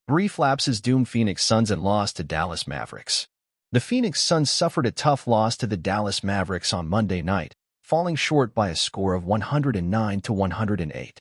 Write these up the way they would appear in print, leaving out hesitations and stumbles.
Brief lapses doom Phoenix Suns and loss to Dallas Mavericks. The Phoenix Suns suffered a tough loss to the Dallas Mavericks on Monday night, falling short by a score of 109-108.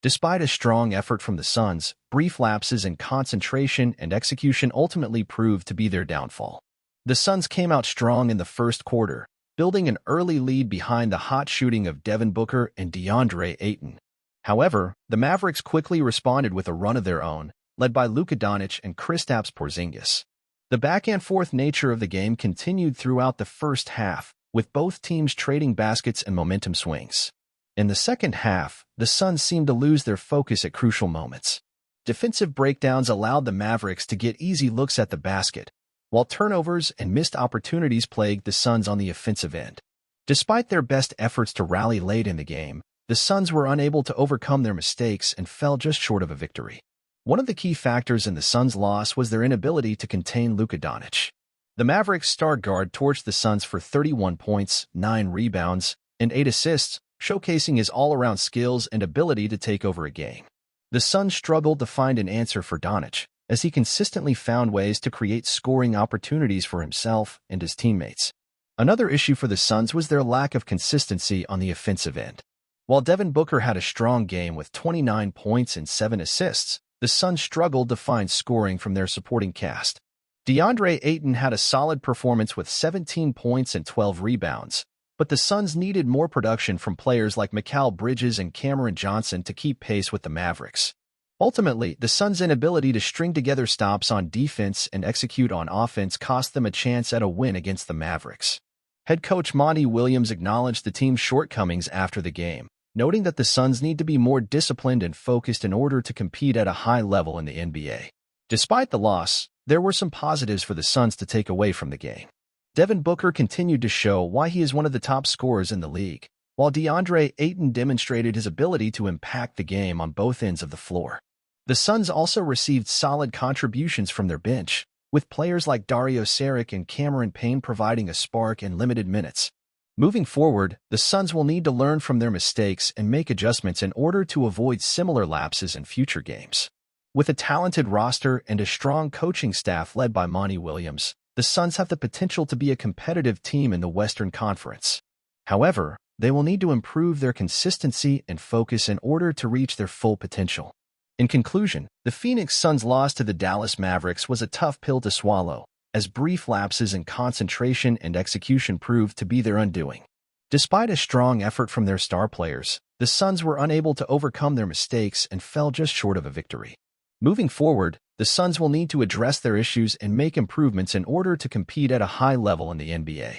Despite a strong effort from the Suns, brief lapses in concentration and execution ultimately proved to be their downfall. The Suns came out strong in the first quarter, building an early lead behind the hot shooting of Devin Booker and DeAndre Ayton. However, the Mavericks quickly responded with a run of their own, led by Luka Doncic and Kristaps Porzingis. The back-and-forth nature of the game continued throughout the first half, with both teams trading baskets and momentum swings. In the second half, the Suns seemed to lose their focus at crucial moments. Defensive breakdowns allowed the Mavericks to get easy looks at the basket, while turnovers and missed opportunities plagued the Suns on the offensive end. Despite their best efforts to rally late in the game, the Suns were unable to overcome their mistakes and fell just short of a victory. One of the key factors in the Suns' loss was their inability to contain Luka Doncic. The Mavericks' star guard torched the Suns for 31 points, 9 rebounds, and 8 assists, showcasing his all-around skills and ability to take over a game. The Suns struggled to find an answer for Doncic, as he consistently found ways to create scoring opportunities for himself and his teammates. Another issue for the Suns was their lack of consistency on the offensive end. While Devin Booker had a strong game with 29 points and 7 assists, the Suns struggled to find scoring from their supporting cast. DeAndre Ayton had a solid performance with 17 points and 12 rebounds, but the Suns needed more production from players like Mikal Bridges and Cameron Johnson to keep pace with the Mavericks. Ultimately, the Suns' inability to string together stops on defense and execute on offense cost them a chance at a win against the Mavericks. Head coach Monty Williams acknowledged the team's shortcomings after the game, noting that the Suns need to be more disciplined and focused in order to compete at a high level in the NBA. Despite the loss, there were some positives for the Suns to take away from the game. Devin Booker continued to show why he is one of the top scorers in the league, while DeAndre Ayton demonstrated his ability to impact the game on both ends of the floor. The Suns also received solid contributions from their bench, with players like Dario Saric and Cameron Payne providing a spark in limited minutes. Moving forward, the Suns will need to learn from their mistakes and make adjustments in order to avoid similar lapses in future games. With a talented roster and a strong coaching staff led by Monty Williams, the Suns have the potential to be a competitive team in the Western Conference. However, they will need to improve their consistency and focus in order to reach their full potential. In conclusion, the Phoenix Suns' loss to the Dallas Mavericks was a tough pill to swallow, as brief lapses in concentration and execution proved to be their undoing. Despite a strong effort from their star players, the Suns were unable to overcome their mistakes and fell just short of a victory. Moving forward, the Suns will need to address their issues and make improvements in order to compete at a high level in the NBA.